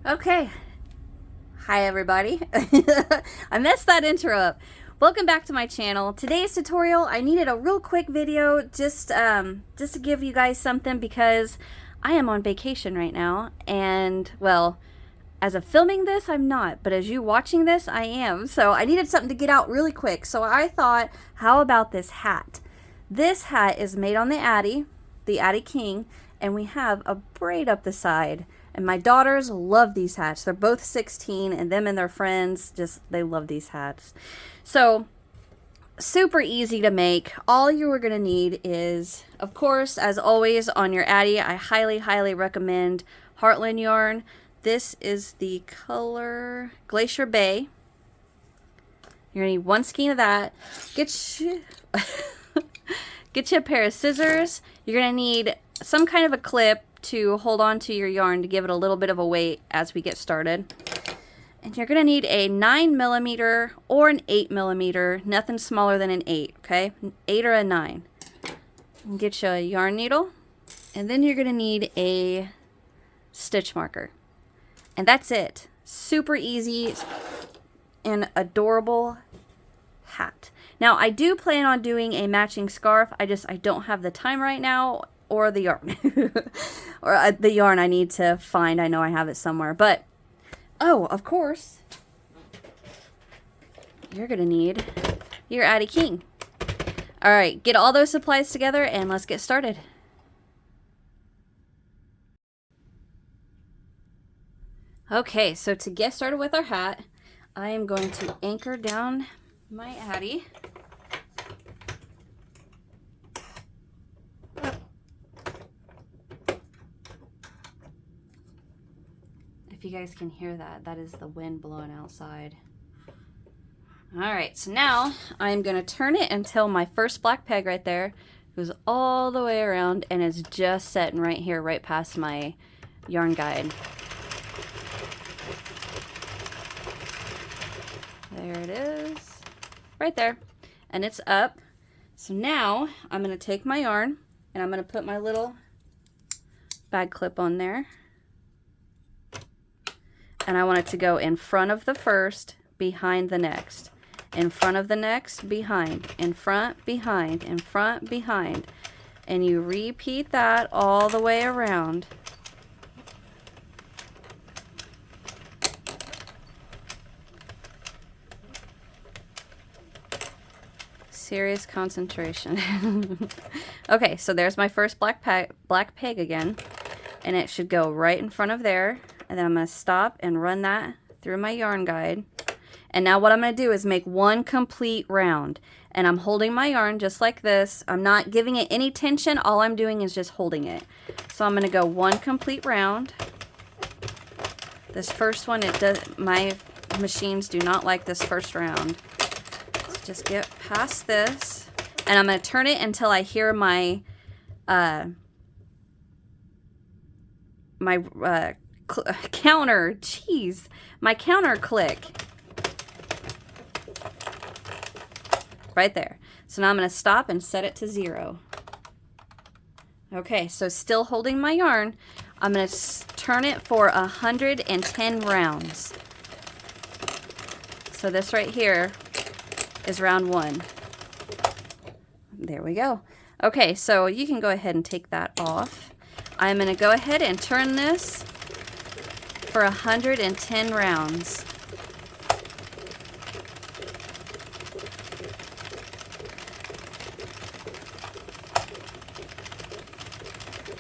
Okay. Hi everybody. I messed that intro up. Welcome back to my channel. Today's tutorial, I needed a real quick video just to give you guys something because I am on vacation right now, and well, as of filming this, I'm not, but as you watching this, I am. So I needed something to get out really quick. So I thought, how about this hat? This hat is made on the Addi King, and we have a braid up the side. And my daughters love these hats. They're both 16, and them and their friends, they love these hats. So, super easy to make. All you are going to need is, of course, as always, on your Addi, I highly recommend Heartland yarn. This is the color Glacier Bay. You're going to need one skein of that. Get you a pair of scissors. You're going to need some kind of a clip to hold on to your yarn to give it a little bit of a weight as we get started. And you're going to need a 9mm or an 8mm, nothing smaller than an 8, okay? 8 or a 9. And get you a yarn needle, and then you're going to need a stitch marker. And that's it. Super easy and adorable hat. Now, I do plan on doing a matching scarf. I don't have the time right now, or the yarn. Or the yarn I need to find. I know I have it somewhere. But, oh, of course, you're going to need your Addi King. All right, get all those supplies together and let's get started. Okay, so to get started with our hat, I am going to anchor down my Addi. If you guys can hear that, that is the wind blowing outside. Alright, so now I'm going to turn it until my first black peg right there goes all the way around and is just setting right here, right past my yarn guide. There it is, right there, and it's up. So now I'm going to take my yarn and I'm going to put my little bag clip on there. And I want it to go in front of the first, behind the next. In front of the next, behind. In front, behind. In front, behind. And you repeat that all the way around. Serious concentration. Okay, so there's my first black peg again. And it should go right in front of there. And then I'm going to stop and run that through my yarn guide. And now what I'm going to do is make one complete round. And I'm holding my yarn just like this. I'm not giving it any tension. All I'm doing is just holding it. So I'm going to go one complete round. This first one, my machines do not like this first round. So just get past this. And I'm going to turn it until I hear my counter, my counter click right there. So now I'm going to stop and set it to 0. Okay, so still holding my yarn, I'm going to turn it for 110 rounds. So this right here is round 1. There we go. Okay, so you can go ahead and take that off. I'm going to go ahead and turn this for 110 rounds.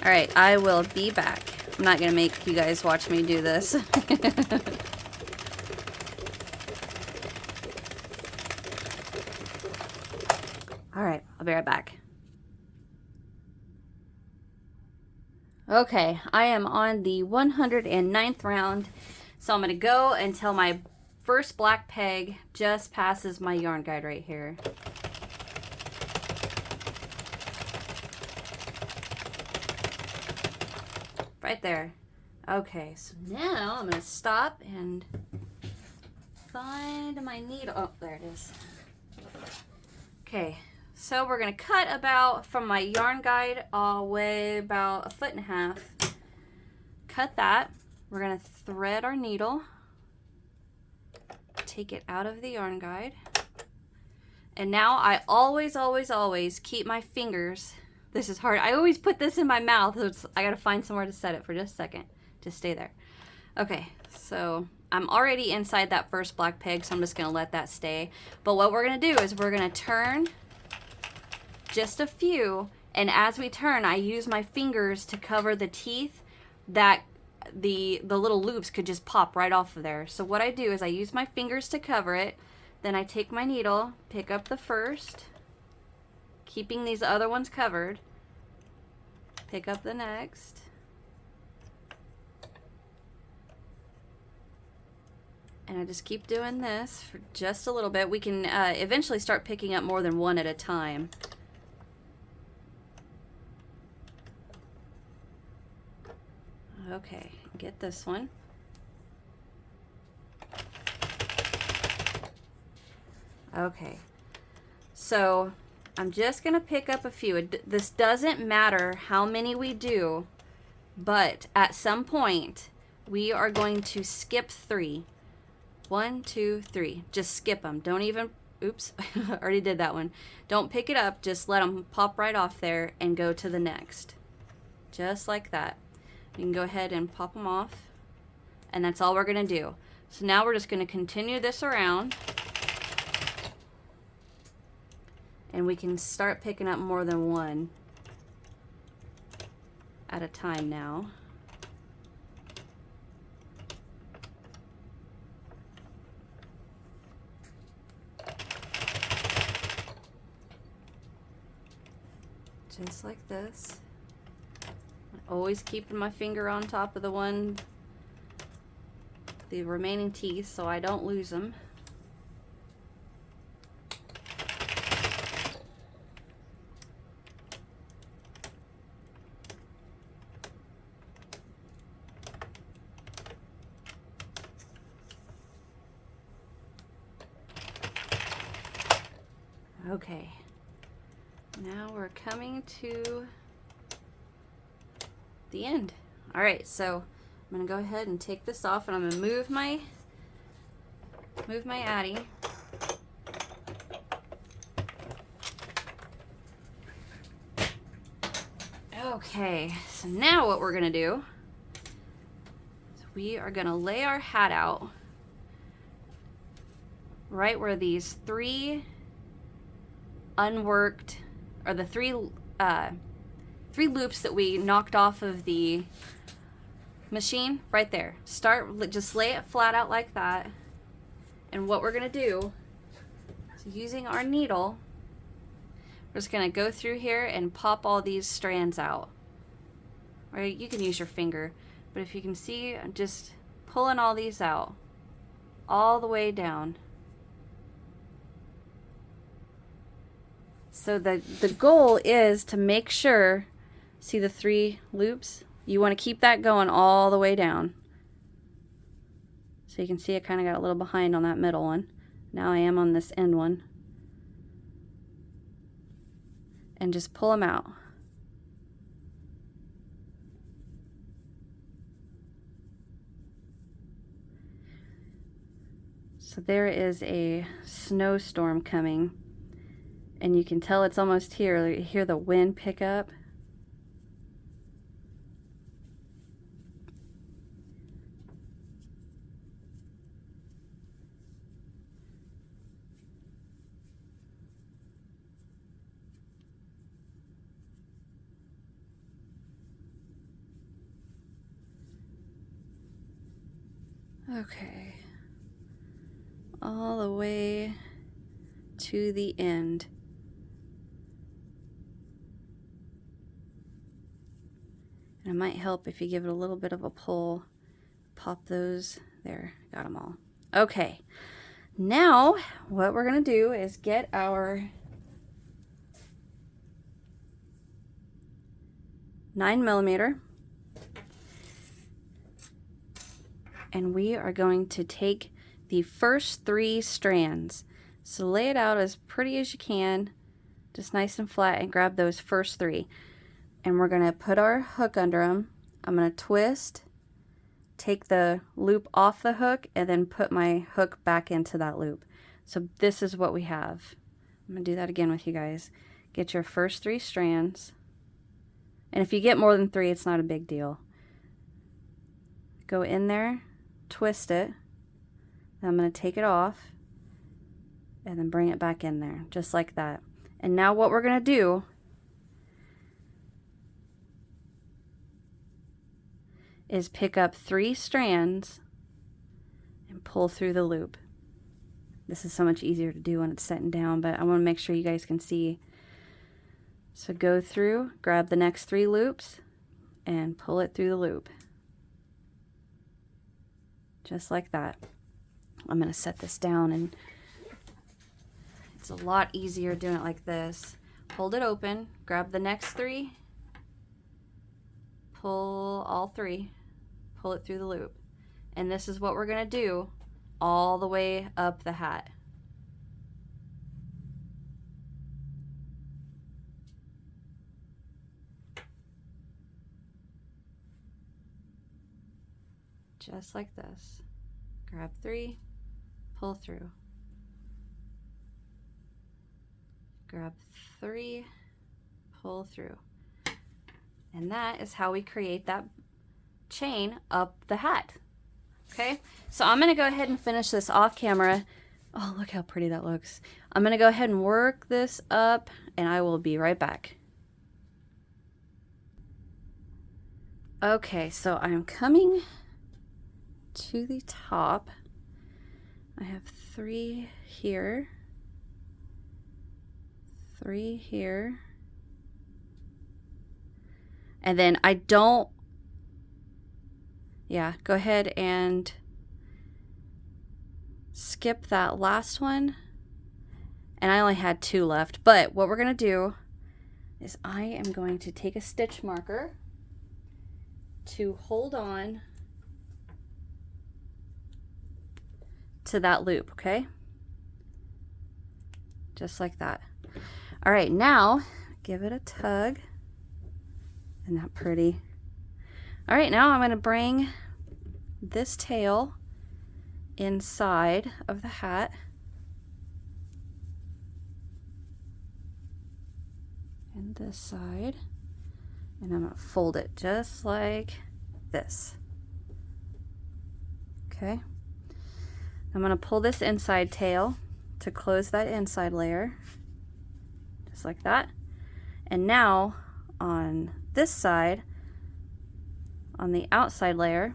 All right, I will be back. I'm not going to make you guys watch me do this. All right, I'll be right back. Okay, I am on the 109th round, so I'm going to go until my first black peg just passes my yarn guide right here. Right there. Okay, so now I'm going to stop and find my needle. Oh, there it is. Okay, so we're going to cut about from my yarn guide all the way about 1.5 feet. Cut that, We're going to thread our needle, take it out of the yarn guide. And now I always, always, always keep my fingers. This is hard. I always put this in my mouth. I got to find somewhere to set it for just a second. Just stay there. Okay, so I'm already inside that first black peg, so I'm just going to let that stay. But what we're going to do is we're going to turn just a few, and as we turn, I use my fingers to cover the teeth that the little loops could just pop right off of there. So what I do is I use my fingers to cover it, then I take my needle, pick up the first, keeping these other ones covered, pick up the next, and I just keep doing this for just a little bit. We can eventually start picking up more than one at a time. Okay, get this one. Okay, so I'm just going to pick up a few. This doesn't matter how many we do, but at some point we are going to skip 3. 1, 2, 3. Just skip them. Don't even, oops, I already did that one. Don't pick it up. Just let them pop right off there and go to the next. Just like that. You can go ahead and pop them off. And that's all we're going to do. So now we're just going to continue this around. And we can start picking up more than one at a time now. Just like this. Always keeping my finger on top of the remaining teeth so I don't lose them. Okay, now we're coming to the end. All right, so I'm gonna go ahead and take this off, and I'm gonna move my Addi. Okay, so now what we're gonna do is we are gonna lay our hat out right where these 3 unworked, or the 3 loops that we knocked off of the machine, right there. Just lay it flat out like that. And what we're gonna do is, using our needle, we're just gonna go through here and pop all these strands out. Or you can use your finger, but if you can see, I'm just pulling all these out all the way down. So the goal is to make sure, see the 3 loops? You want to keep that going all the way down. So you can see I kind of got a little behind on that middle one. Now I am on this end one. And just pull them out. So there is a snowstorm coming. And you can tell it's almost here. You hear the wind pick up. Okay. All the way to the end. And it might help if you give it a little bit of a pull. Pop those. There, got them all. Okay, now what we're going to do is get our 9mm, and we are going to take the first 3 strands. So lay it out as pretty as you can, just nice and flat, and grab those first 3. And we're going to put our hook under them. I'm going to twist, take the loop off the hook and then put my hook back into that loop. So this is what we have. I'm going to do that again with you guys. Get your first 3 strands. And if you get more than 3, it's not a big deal. Go in there, twist it. Then I'm going to take it off and then bring it back in there, just like that. And now what we're going to do is pick up 3 strands and pull through the loop. This is so much easier to do when it's setting down, but I want to make sure you guys can see. So go through, grab the next 3 loops, and pull it through the loop. Just like that. I'm going to set this down, and it's a lot easier doing it like this. Hold it open, grab the next 3, pull all 3, pull it through the loop. And this is what we're going to do all the way up the hat. Just like this. Grab 3, pull through. Grab 3, pull through. And that is how we create that chain up the hat. Okay, so I'm going to go ahead and finish this off camera. Oh, look how pretty that looks. I'm going to go ahead and work this up, and I will be right back. Okay, so I'm coming to the top. I have 3 here, 3 here, and then I don't, go ahead and skip that last one, and I only had 2 left. But what we're going to do is I am going to take a stitch marker to hold on to that loop, okay? Just like that. All right, now give it a tug. Isn't that pretty? All right, now I'm going to bring this tail inside of the hat. And this side. And I'm going to fold it just like this. Okay. I'm going to pull this inside tail to close that inside layer. Just like that. And now on this side, on the outside layer,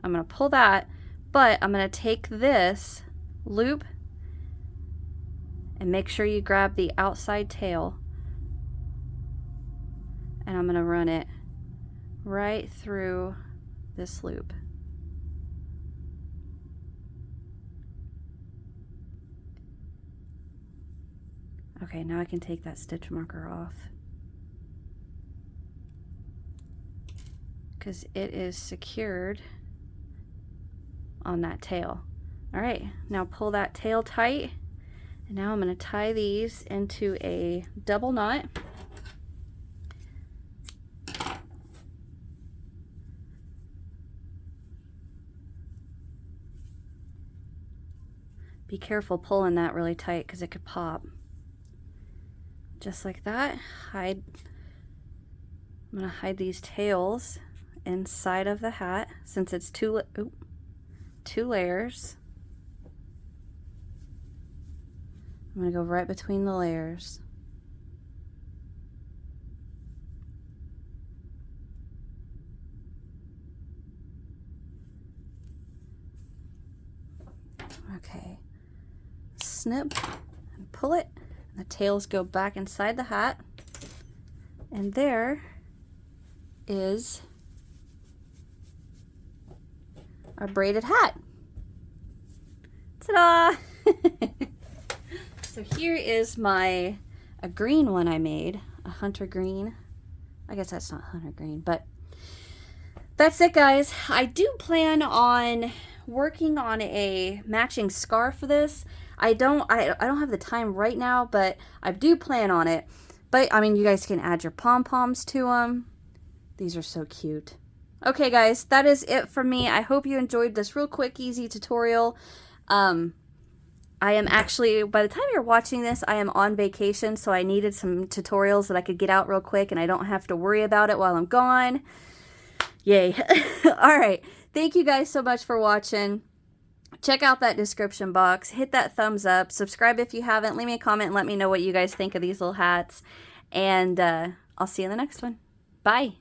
I'm going to pull that, but I'm going to take this loop and make sure you grab the outside tail, and I'm going to run it right through this loop. Okay, now I can take that stitch marker off, because it is secured on that tail. All right, now pull that tail tight, and now I'm going to tie these into a double knot. Be careful pulling that really tight because it could pop. Just like that. I'm going to hide these tails inside of the hat since it's two layers. I'm going to go right between the layers. Okay. Snip and pull it. The tails go back inside the hat, and there is our braided hat. Ta-da! So here is a green one I made, a hunter green. I guess that's not hunter green, but that's it, guys. I do plan on working on a matching scarf for this. I don't have the time right now, but I do plan on it. But I mean, you guys can add your pom-poms to them. These are so cute. Okay guys, that is it for me. I hope you enjoyed this real quick, easy tutorial. I am actually, by the time you're watching this, I am on vacation, so I needed some tutorials that I could get out real quick and I don't have to worry about it while I'm gone. Yay. All right. Thank you guys so much for watching. Check out that description box. Hit that thumbs up. Subscribe if you haven't. Leave me a comment and let me know what you guys think of these little hats. And I'll see you in the next one. Bye.